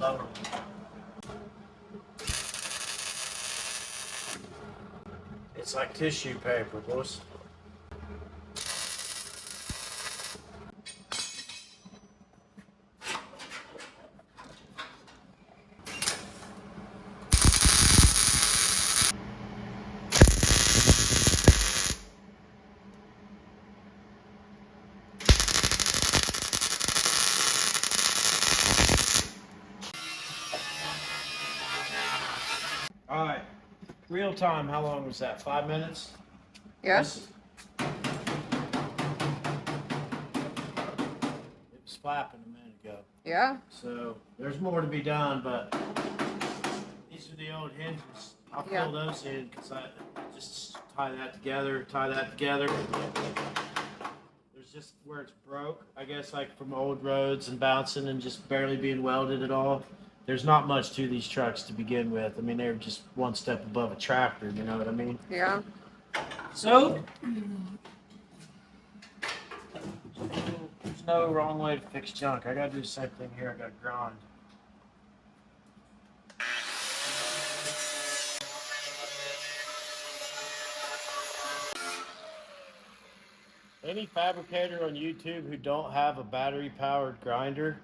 Lower. It's like tissue paper, boys. All right, real time, how long was that? 5 minutes? Yes. It was flapping a minute ago. Yeah. So there's more to be done, but these are the old hinges. I'll fill those in because I just tie that together. There's just where it's broke, I guess, like from old roads and bouncing and just barely being welded at all. There's not much to these trucks to begin with. I mean, they're just one step above a tractor, you know what I mean? Yeah. So, there's no wrong way to fix junk. I gotta do the same thing here. I gotta grind. Any fabricator on YouTube who don't have a battery-powered grinder,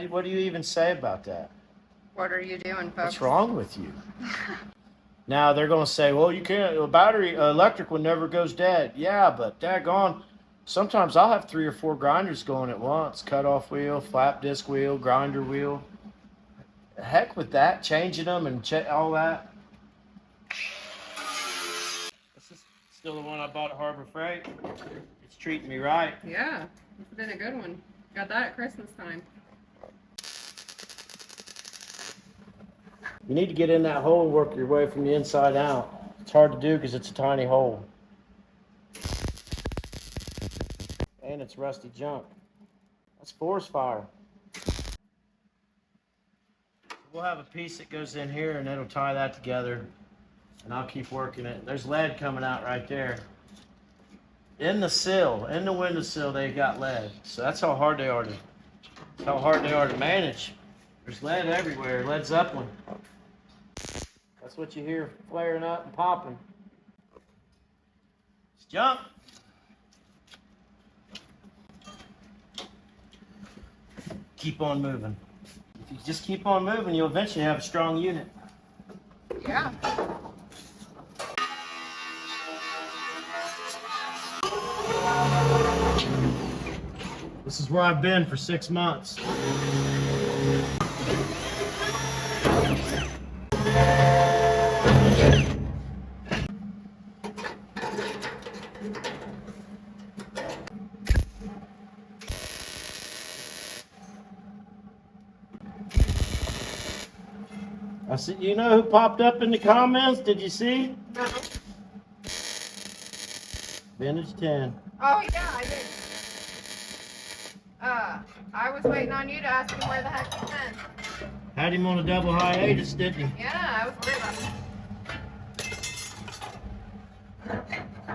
what do you even say about that? What are you doing, folks? What's wrong with you? Now they're going to say, well, you can't, electric one never goes dead. Yeah, but daggone, sometimes I'll have 3 or 4 grinders going at once. Cut-off wheel, flap disc wheel, grinder wheel. Heck with that, changing them and all that. This is still the one I bought at Harbor Freight. It's treating me right. Yeah, it's been a good one. Got that at Christmas time. You need to get in that hole and work your way from the inside out. It's hard to do because it's a tiny hole. And it's rusty junk. That's forest fire. We'll have a piece that goes in here and it'll tie that together. And I'll keep working it. There's lead coming out right there. In the sill, in the windowsill, they got lead. So that's how hard they are to manage. There's lead everywhere, Led Zeppelin. That's what you hear flaring up and popping. Let's jump. Keep on moving. If you just keep on moving, you'll eventually have a strong unit. Yeah. This is where I've been for 6 months. I said, you know who popped up in the comments? Did you see? No. Vintage 10. Oh, yeah, I did. I was waiting on you to ask him where the heck he's been. Had him on a double hiatus, didn't he? Yeah, I was worried about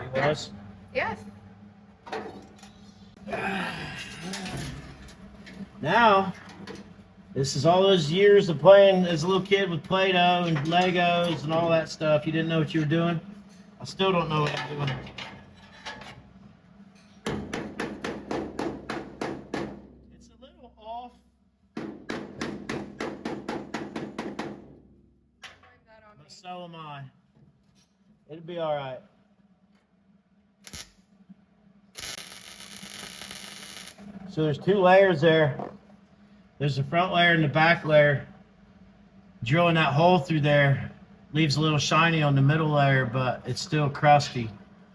him. He was? Yes. Now, this is all those years of playing as a little kid with Play-Doh and Legos and all that stuff. You didn't know what you were doing? I still don't know what I'm doing. It's a little off. But so am I. It'll be all right. So there's 2 layers there. There's the front layer and the back layer. Drilling that hole through there leaves a little shiny on the middle layer, but it's still crusty.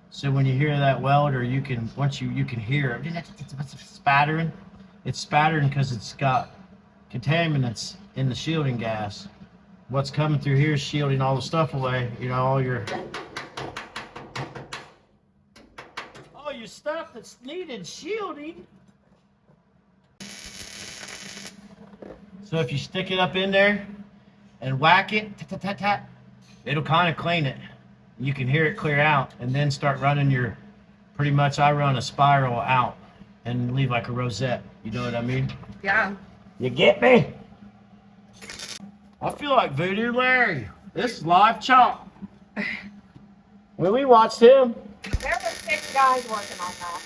So when you hear that welder, you can hear it. It's spattering. It's spattering because it's got contaminants in the shielding gas. What's coming through here is shielding all the stuff away. You know, all your stuff that's needed shielding. So if you stick it up in there and whack it, tap, tap, tap, tap, it'll kind of clean it. You can hear it clear out, and then start running your, pretty much I run a spiral out and leave like a rosette. You know what I mean? Yeah. You get me? I feel like Voodoo Larry. This is live chop. When we watched him, There were 6 guys working on that.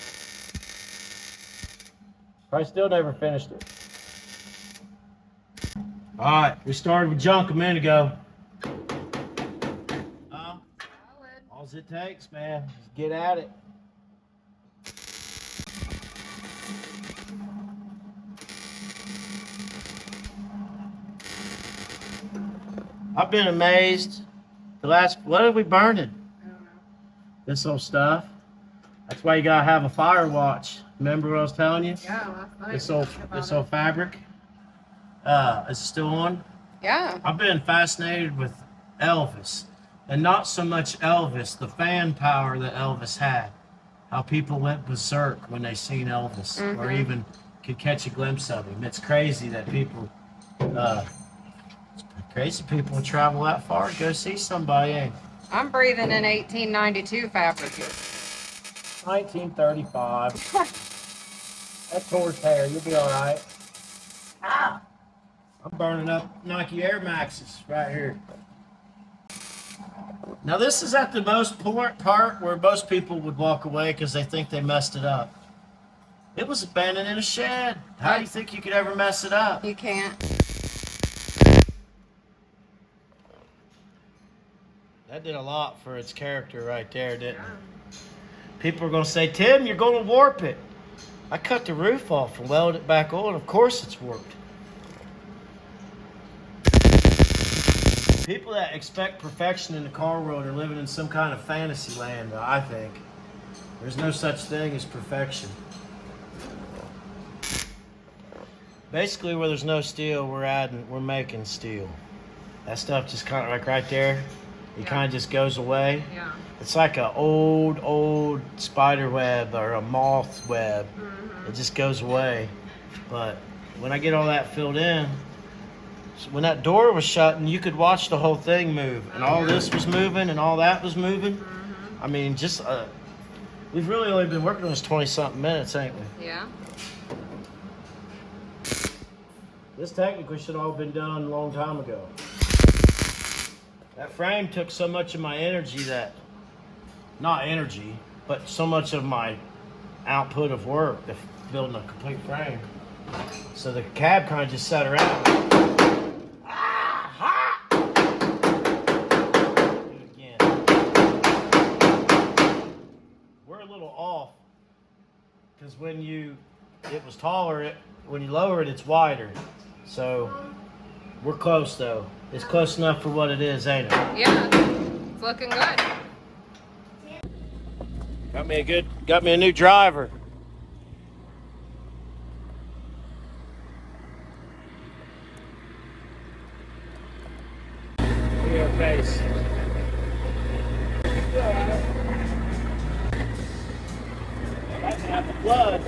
I still never finished it. All right, we started with junk a minute ago. All it takes, man, is get at it. I've been amazed. What are we burning? I don't know. This old stuff. That's why you gotta have a fire watch. Remember what I was telling you? Yeah, last night. This old fabric. Is it still on? Yeah. I've been fascinated with Elvis, and not so much Elvis, the fan power that Elvis had. How people went berserk when they seen Elvis, or even could catch a glimpse of him. It's crazy that people travel that far to go see somebody. Eh? I'm breathing in 1892 fabric here. 1935. That's horsehair. You'll be all right. Ah! I'm burning up Nike Air Maxes right here. Now this is at the most part where most people would walk away because they think they messed it up. It was abandoned in a shed. How do you think you could ever mess it up? You can't. That did a lot for its character right there, didn't it? People are going to say, Tim, you're going to warp it. I cut the roof off and welded it back on. Of course it's warped. People that expect perfection in the car world are living in some kind of fantasy land, I think. There's no such thing as perfection. Basically, where there's no steel, we're making steel. That stuff just kind of like right there, it kind of just goes away. Yeah. It's like an old spider web or a moth web. It just goes away. But when I get all that filled in, when that door was shut and you could watch the whole thing move, and all this was moving and all that was moving. I mean, just we've really only been working on this 20-something minutes, ain't we? Yeah. This technically should all have been done a long time ago. That frame took so much of my energy that, not energy, but so much of my output of work, building a complete frame. So the cab kind of just sat around. We're a little off because it was taller, when you lower it, it's wider. So we're close though. It's close enough for what it is, ain't it? Yeah. It's looking good. Got me a new driver. Look at her face. Might have the flood.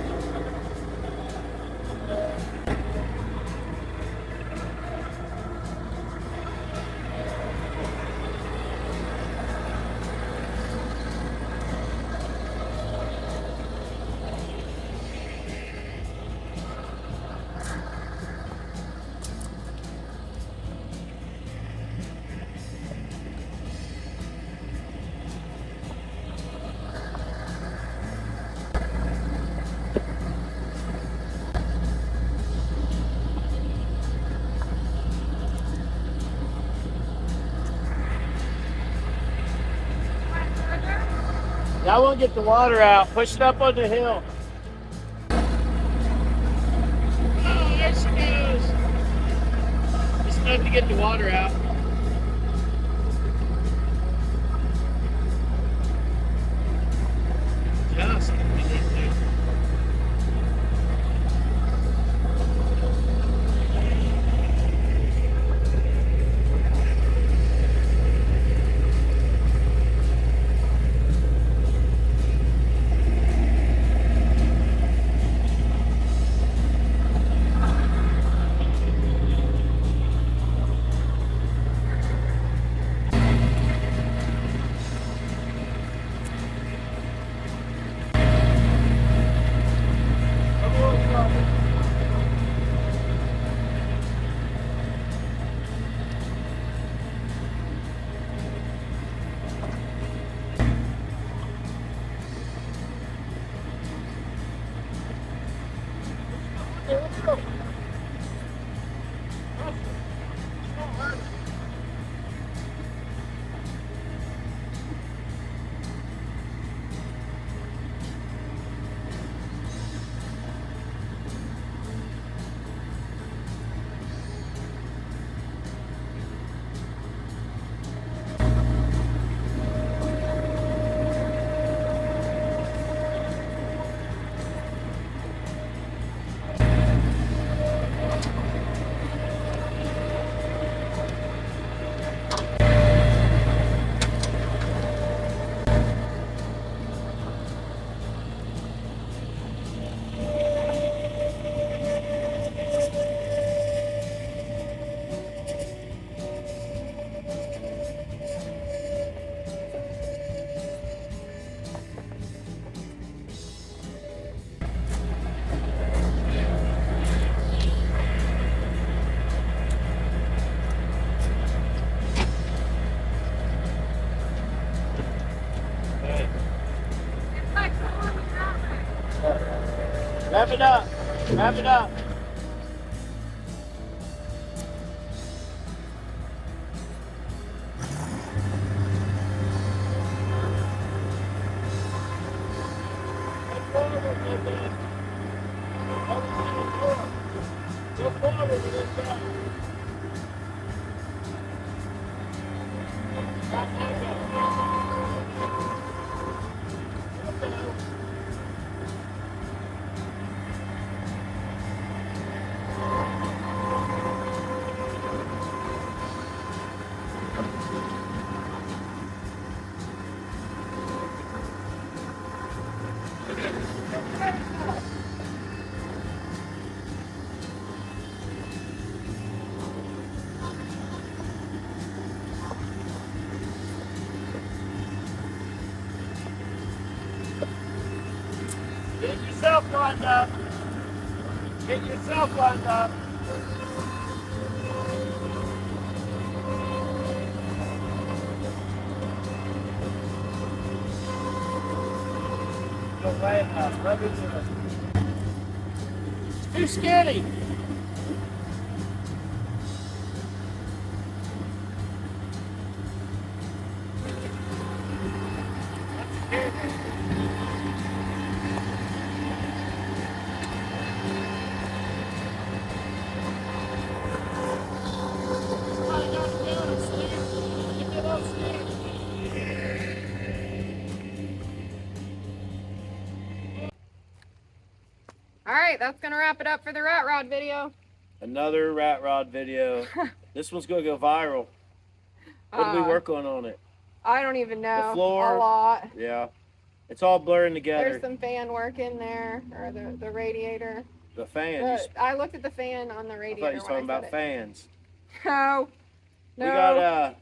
That won't get the water out. Push it up on the hill. Oh, there she goes. It's enough to get the water out. Just. Wrap it up. Wrap it up. Go forward with this guy. Get yourself lined up. Get yourself lined up. Go right up. Let me do it. It's too skinny. All right, that's gonna wrap it up for the rat rod video. Another rat rod video. This one's gonna go viral. What did we work on it? I don't even know. The floor. A lot. Yeah. It's all blurring together. There's some fan work in there, or the radiator. The fan. I looked at the fan on the I radiator. thought you were talking about it. fans. No. We got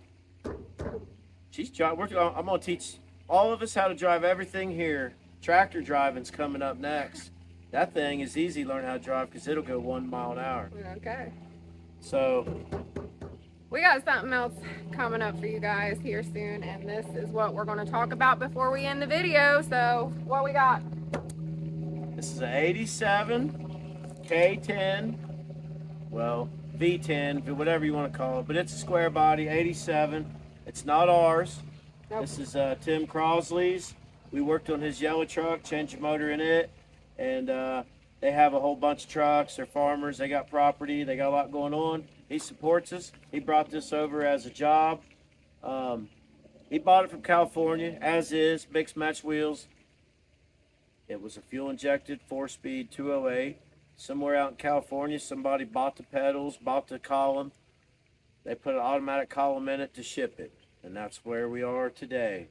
I'm gonna teach all of us how to drive everything here. Tractor driving's coming up next. That thing is easy to learn how to drive because it'll go 1 mile an hour. Okay. So we got something else coming up for you guys here soon, and this is what we're going to talk about before we end the video. So what we got? This is an 87 K10, well, V10, whatever you want to call it, but it's a square body, 87. It's not ours. Nope. This is Tim Crosley's. We worked on his yellow truck, changed the motor in it, and they have a whole bunch of trucks. They're farmers. They got property. They got a lot going on. He supports us. He brought this over as a job. He bought it from California, as is, mixed match wheels. It was a fuel-injected 4-speed 208. Somewhere out in California, somebody bought the pedals, bought the column. They put an automatic column in it to ship it, and that's where we are today.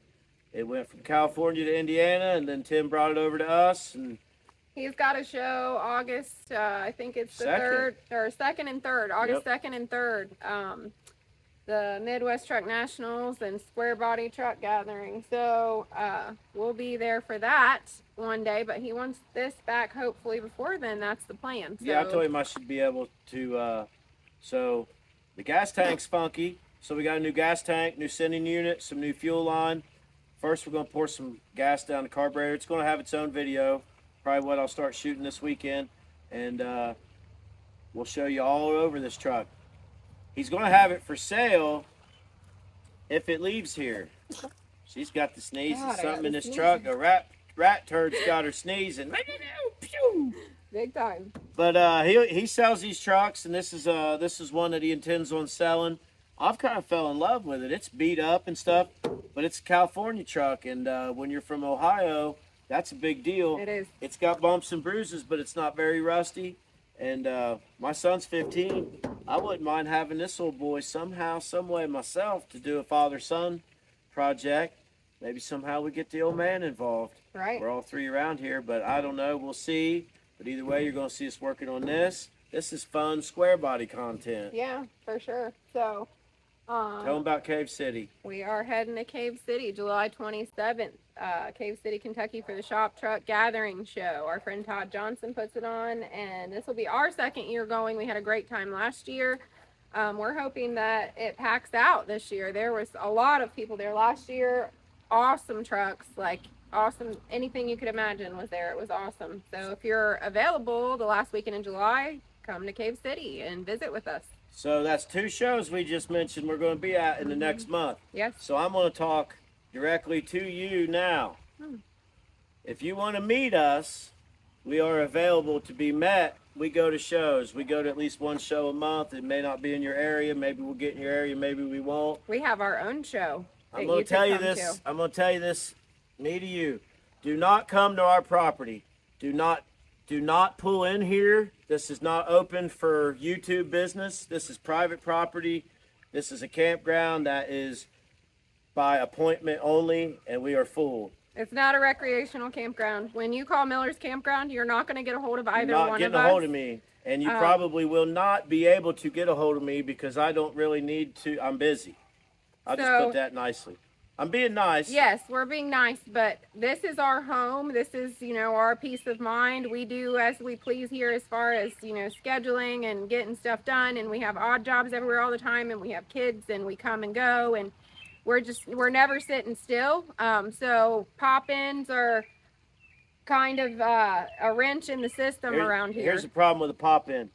It went from California to Indiana, and then Tim brought it over to us. And he's got a show August, I think it's the second and third, August 2nd and 3rd. The Midwest Truck Nationals and Square Body Truck Gathering. So we'll be there for that one day, but he wants this back hopefully before then. That's the plan. So. Yeah, I told him I should be able to. So the gas tank's funky. So we got a new gas tank, new sending unit, some new fuel line. First, we're going to pour some gas down the carburetor. It's going to have its own video, probably what I'll start shooting this weekend. And we'll show you all over this truck. He's going to have it for sale if it leaves here. She's got the sneezing. Something in this truck. A rat turd's got her sneezing. Big time. But he sells these trucks, and this is one that he intends on selling. I've kind of fell in love with it. It's beat up and stuff, but it's a California truck, and when you're from Ohio, that's a big deal. It is. It's got bumps and bruises, but it's not very rusty. And my son's 15. I wouldn't mind having this old boy somehow, some way myself to do a father-son project. Maybe somehow we get the old man involved. Right. We're all three around here, but I don't know. We'll see. But either way, you're going to see us working on this. This is fun square body content. Yeah, for sure. So, tell them about Cave City. We are heading to Cave City, July 27th. Cave City, Kentucky for the Shop Truck Gathering Show. Our friend Todd Johnson puts it on, and this will be our second year going. We had a great time last year. We're hoping that it packs out this year. There was a lot of people there last year. Awesome trucks, like awesome. Anything you could imagine was there. It was awesome. So if you're available the last weekend in July, come to Cave City and visit with us. So that's 2 shows we just mentioned we're going to be at in the next month. Yes. So I'm going to talk directly to you now. If you want to meet us, we are available to be met. We go to shows. We go to at least 1 show a month. It may not be in your area. Maybe we'll get in your area. Maybe we won't. We have our own show. I'm going to tell you this. I'm going to tell you this, me to you. Do not come to our property. Do not pull in here. This is not open for YouTube business. This is private property. This is a campground that is by appointment only, and we are full. It's not a recreational campground. When you call Miller's Campground, you're not going to get a hold of either one of us. You're not getting a hold of me, and you probably will not be able to get a hold of me because I don't really need to. I'm busy. I'll just put that nicely. I'm being nice. Yes, we're being nice, but this is our home. This is, our peace of mind. We do as we please here as far as, scheduling and getting stuff done, and we have odd jobs everywhere all the time, and we have kids, and we come and go, and we're never sitting still. So pop-ins are kind of a wrench in the system around here. Here's the problem with a pop-in.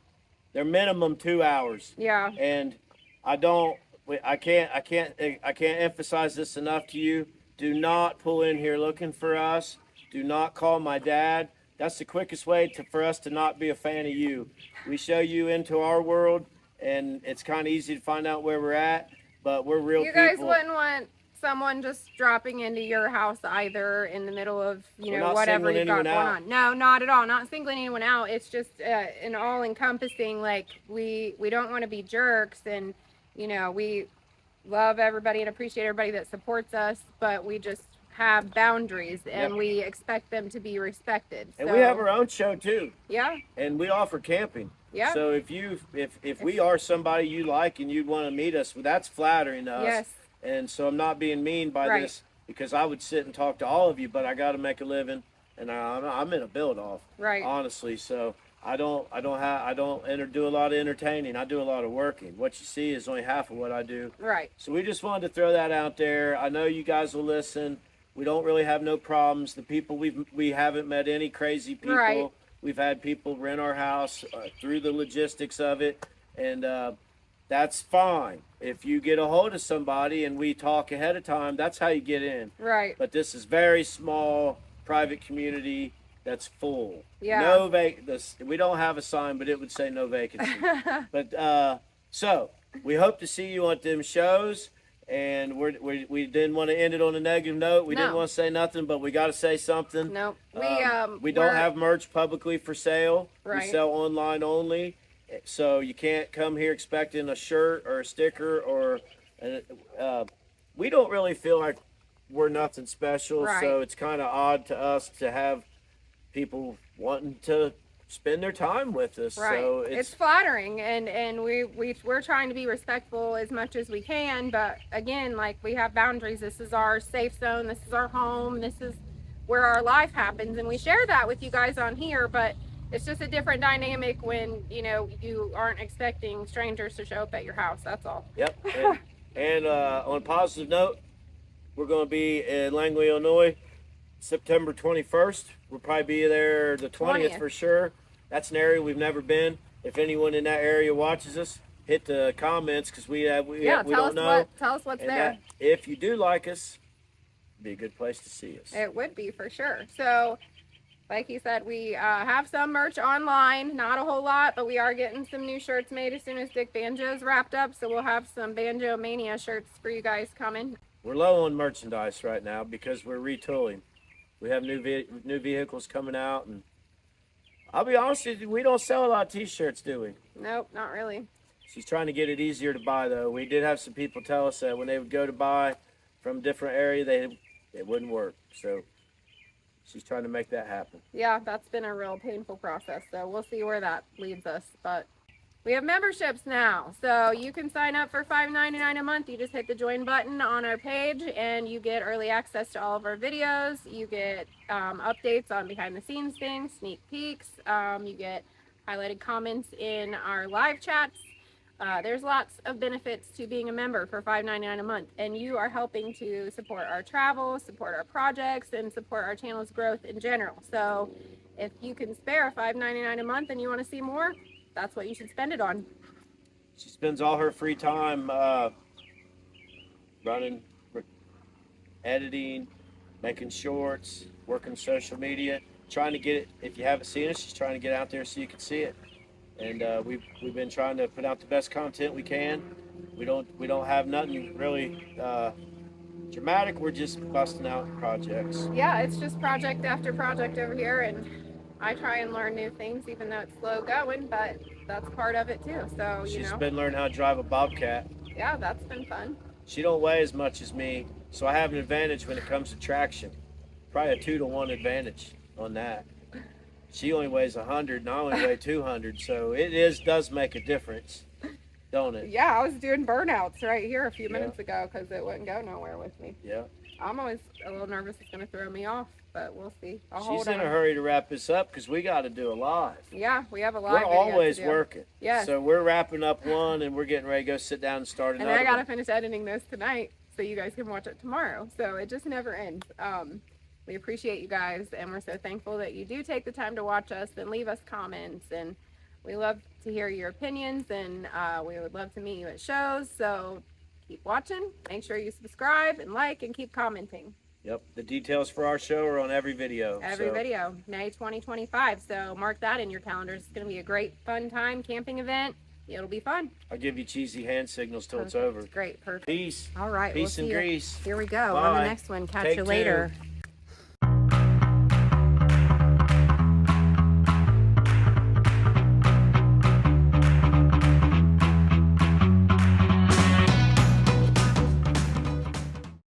They're minimum 2 hours. Yeah. And I can't emphasize this enough to you. Do not pull in here looking for us. Do not call my dad. That's the quickest way for us to not be a fan of you. We show you into our world, and it's kind of easy to find out where we're at, but we're real people. You guys wouldn't want someone just dropping into your house either in the middle of, whatever you've got going on. No, not at all. Not singling anyone out. It's just an all-encompassing, like, we don't want to be jerks, and we love everybody and appreciate everybody that supports us, but we just have boundaries, and we expect them to be respected. And we have our own show too. Yeah. And we offer camping. Yeah. So if we are somebody you like and you'd want to meet us, well, that's flattering to us. Yes. And so I'm not being mean by this, because I would sit and talk to all of you, but I got to make a living, and I'm in a build off. Right. Honestly, so. I don't do a lot of entertaining. I do a lot of working. What you see is only half of what I do. Right. So we just wanted to throw that out there. I know you guys will listen. We don't really have no problems. The people we haven't met any crazy people. Right. We've had people rent our house through the logistics of it, and that's fine. If you get a hold of somebody and we talk ahead of time, that's how you get in. Right. But this is very small, private community that's full. Yeah. No we don't have a sign, but it would say no vacancy. But so we hope to see you on them shows. And we didn't want to end it on a negative note. We didn't want to say nothing, but we got to say something. Nope. We don't have merch publicly for sale. Right. We sell online only. So you can't come here expecting a shirt or a sticker or we don't really feel like we're nothing special. Right. So it's kind of odd to us to have people wanting to spend their time with us. Right. So it's flattering, and we're trying to be respectful as much as we can, but again, like, we have boundaries. This is our safe zone, this is our home, this is where our life happens, and we share that with you guys on here, but it's just a different dynamic when, you know, you aren't expecting strangers to show up at your house. That's all. Yep. And on a positive note, we're going to be in Langley, Illinois, September 21st. We'll probably be there the 20th for sure. That's an area we've never been. If anyone in that area watches us, hit the comments, because we don't know. Tell us what's there. If you do like us, it'd be a good place to see us. It would be, for sure. So, like he said, we have some merch online, not a whole lot, but we are getting some new shirts made as soon as Dick Banjo's wrapped up. So we'll have some Banjo Mania shirts for you guys coming. We're low on merchandise right now because we're retooling. We have new vehicles coming out, and I'll be honest with you, we don't sell a lot of t-shirts, do we? Nope, not really. She's trying to get it easier to buy, though. We did have some people tell us that when they would go to buy from a different area, it wouldn't work. So she's trying to make that happen. Yeah, that's been a real painful process, so we'll see where that leads us. But we have memberships now, so you can sign up for $5.99 a month. You just hit the join button on our page, and you get early access to all of our videos. You get updates on behind the scenes things, sneak peeks. You get highlighted comments in our live chats. There's lots of benefits to being a member for $5.99 a month, and you are helping to support our travel, support our projects, and support our channel's growth in general. So if you can spare $5.99 a month and you want to see more, that's what you should spend it on. She spends all her free time running, editing, making shorts, working social media, trying to get it. If you haven't seen it, she's trying to get out there so you can see it. And we've been trying to put out the best content we can. We don't have nothing really dramatic. We're just busting out projects. Yeah, it's just project after project over here, and I try and learn new things, even though it's slow going, but that's part of it too. So She's been learning how to drive a Bobcat. Yeah, that's been fun. She don't weigh as much as me, so I have an advantage when it comes to traction. Probably a 2-to-1 advantage on that. She only weighs 100, and I only weigh 200, so it does make a difference, don't it? Yeah, I was doing burnouts right here a few minutes ago because it wouldn't go nowhere with me. Yeah. I'm always a little nervous it's going to throw me off, but we'll see. She's in a hurry to wrap this up because we got to do a live. Yeah, we have a live. We're always working. Yes. So we're wrapping up one, and we're getting ready to go sit down and start another. And I got to finish editing this tonight so you guys can watch it tomorrow. So it just never ends. We appreciate you guys, and we're so thankful that you do take the time to watch us and leave us comments, and we love to hear your opinions, and we would love to meet you at shows. So keep watching, make sure you subscribe and like, and keep commenting. Yep, the details for our show are on every video. Every video, May 2025. So mark that in your calendars. It's going to be a great, fun time, camping event. It'll be fun. I'll give you cheesy hand signals till it's over. Great, perfect. Peace. All right. Peace and grease. Here we go. Bye. On the next one. Catch you later. 2.